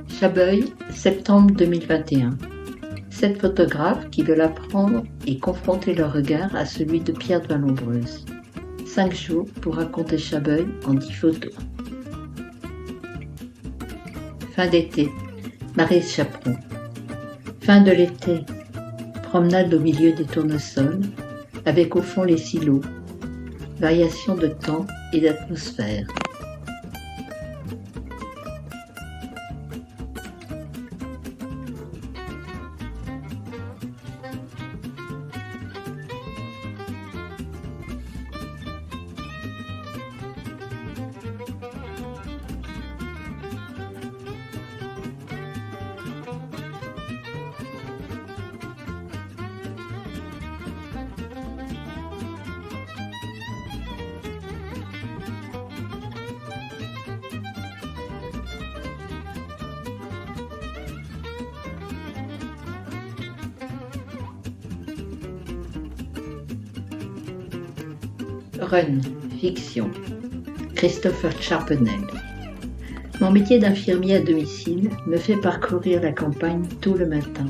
Chabeuil, septembre 2021. 7 photographes qui veulent apprendre et confronter leur regard à celui de Pierre de Vallombreuse. 5 jours pour raconter Chabeuil en 10 photos. Fin d'été, Maryse Chaperon. Fin de l'été, promenade au milieu des tournesols, avec au fond les silos. Variation de temps et d'atmosphère. Run, fiction. Christopher Charpenel. Mon métier d'infirmier à domicile me fait parcourir la campagne tout le matin.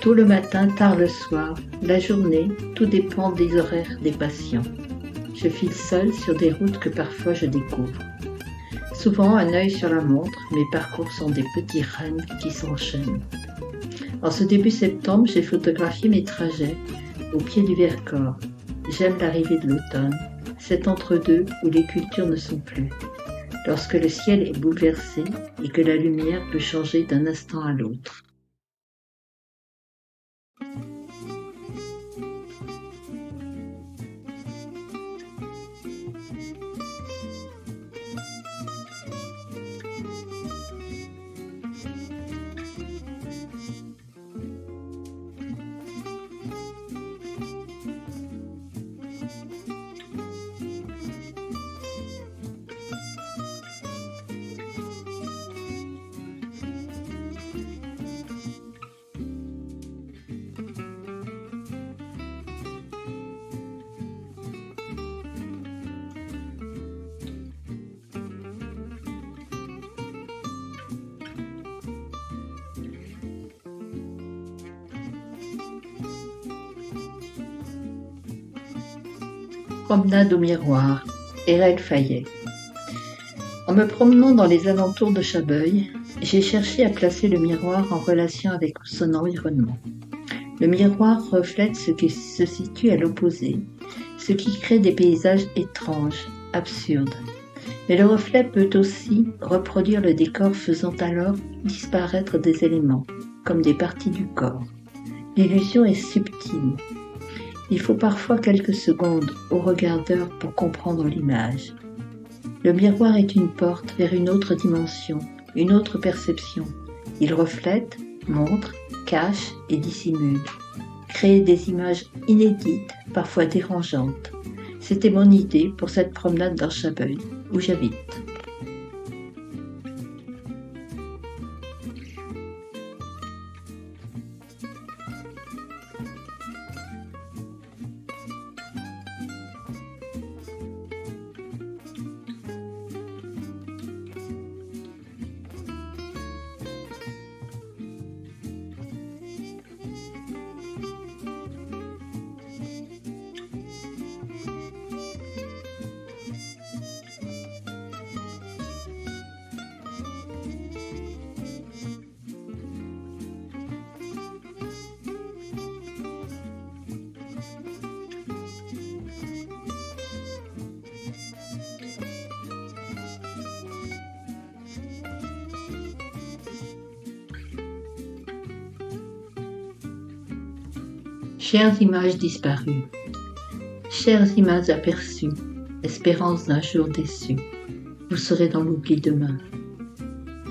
Tout le matin, tard le soir, la journée, tout dépend des horaires des patients. Je file seul sur des routes que parfois je découvre. Souvent un œil sur la montre, mes parcours sont des petits runs qui s'enchaînent. En ce début septembre, j'ai photographié mes trajets au pied du Vercors. J'aime l'arrivée de l'automne, cet entre-deux où les cultures ne sont plus, lorsque le ciel est bouleversé et que la lumière peut changer d'un instant à l'autre. Promenade au miroir, Erel Fayet. En me promenant dans les alentours de Chabeuil, j'ai cherché à placer le miroir en relation avec son environnement. Le miroir reflète ce qui se situe à l'opposé, ce qui crée des paysages étranges, absurdes. Mais le reflet peut aussi reproduire le décor, faisant alors disparaître des éléments, comme des parties du corps. L'illusion est subtile. Il faut parfois quelques secondes au regardeur pour comprendre l'image. Le miroir est une porte vers une autre dimension, une autre perception. Il reflète, montre, cache et dissimule. Crée des images inédites, parfois dérangeantes. C'était mon idée pour cette promenade dans Chabeuil, où j'habite. Chères images disparues, chères images aperçues, espérance d'un jour déçu, vous serez dans l'oubli demain.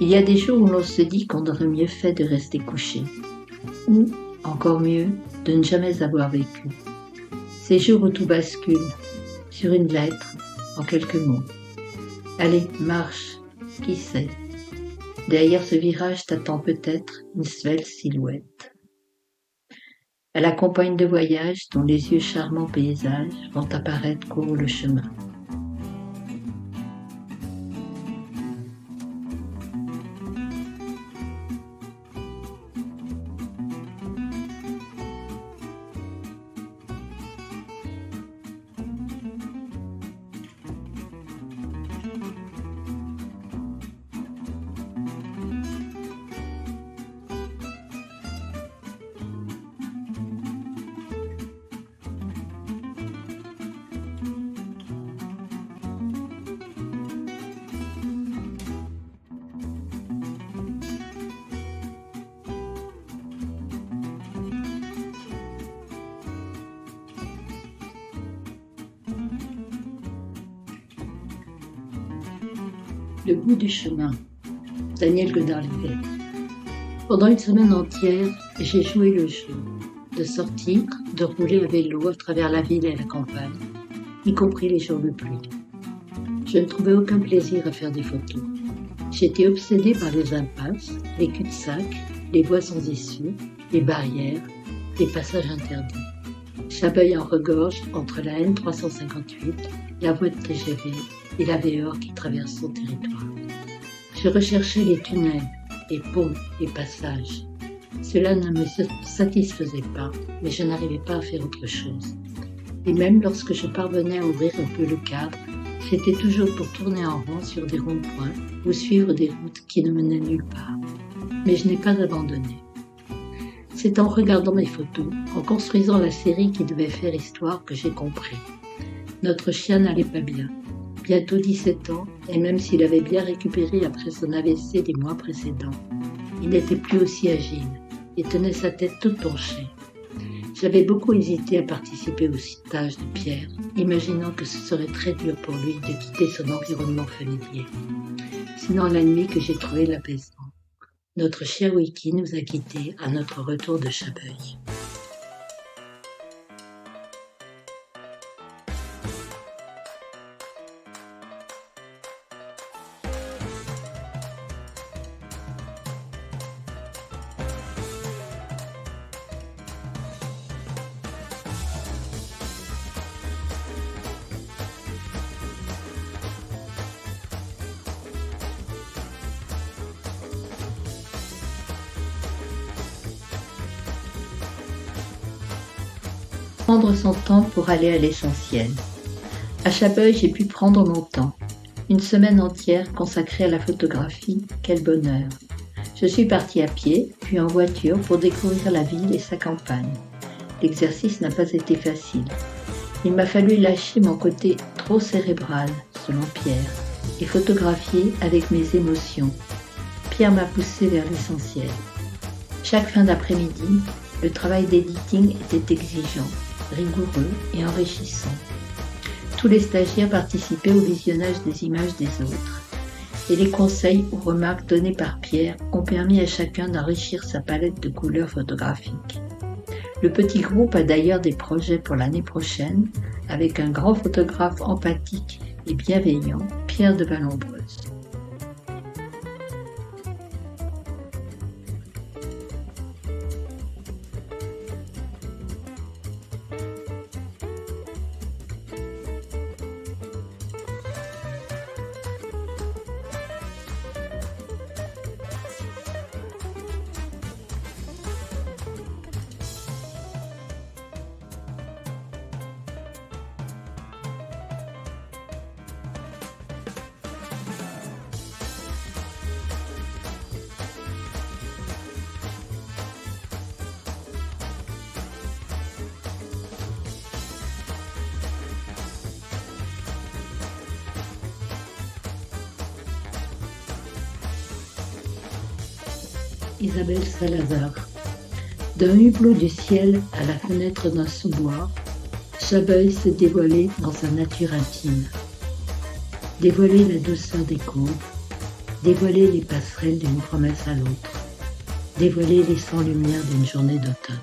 Il y a des jours où l'on se dit qu'on aurait mieux fait de rester couché, ou, encore mieux, de ne jamais avoir vécu. Ces jours où tout bascule, sur une lettre, en quelques mots. Allez, marche, qui sait? Derrière ce virage t'attend peut-être une svelte silhouette. Elle accompagne de voyage dont les yeux charmants paysages vont apparaître court le chemin. Le bout du chemin. Daniel Godard-Livet. Pendant une semaine entière, j'ai joué le jeu de sortir, de rouler à vélo à travers la ville et la campagne, y compris les jours de pluie. Je ne trouvais aucun plaisir à faire des photos. J'étais obsédée par les impasses, les cul-de-sac, les voies sans issue, les barrières, les passages interdits. Chabeuil en regorge entre la N358, la voie de TGV et la VEOR qui traverse son territoire. Je recherchais les tunnels, les ponts, les passages. Cela ne me satisfaisait pas, mais je n'arrivais pas à faire autre chose. Et même lorsque je parvenais à ouvrir un peu le cadre, c'était toujours pour tourner en rond sur des ronds-points ou suivre des routes qui ne menaient nulle part. Mais je n'ai pas abandonné. C'est en regardant mes photos, en construisant la série qui devait faire histoire que j'ai compris. Notre chien n'allait pas bien. Bientôt 17 ans, et même s'il avait bien récupéré après son AVC des mois précédents, il n'était plus aussi agile et tenait sa tête toute penchée. J'avais beaucoup hésité à participer au stage de Pierre, imaginant que ce serait très dur pour lui de quitter son environnement familier. Sinon la nuit que j'ai trouvé l'apaisement. Notre chien Wiki nous a quittés à notre retour de Chabeuil. Prendre son temps pour aller à l'essentiel. À Chabeuil, j'ai pu prendre mon temps. Une semaine entière consacrée à la photographie, quel bonheur. Je suis partie à pied, puis en voiture pour découvrir la ville et sa campagne. L'exercice n'a pas été facile. Il m'a fallu lâcher mon côté trop cérébral, selon Pierre, et photographier avec mes émotions. Pierre m'a poussé vers l'essentiel. Chaque fin d'après-midi, le travail d'editing était exigeant, rigoureux et enrichissant. Tous les stagiaires participaient au visionnage des images des autres. Et les conseils ou remarques donnés par Pierre ont permis à chacun d'enrichir sa palette de couleurs photographiques. Le petit groupe a d'ailleurs des projets pour l'année prochaine avec un grand photographe empathique et bienveillant, Pierre de Vallombreuse. Isabelle Salazar. D'un hublot du ciel à la fenêtre d'un sous-bois, Chabeuil s'est dévoilé dans sa nature intime. Dévoiler la douceur des courbes, dévoiler les passerelles d'une promesse à l'autre, dévoiler les 100 lumières d'une journée d'automne.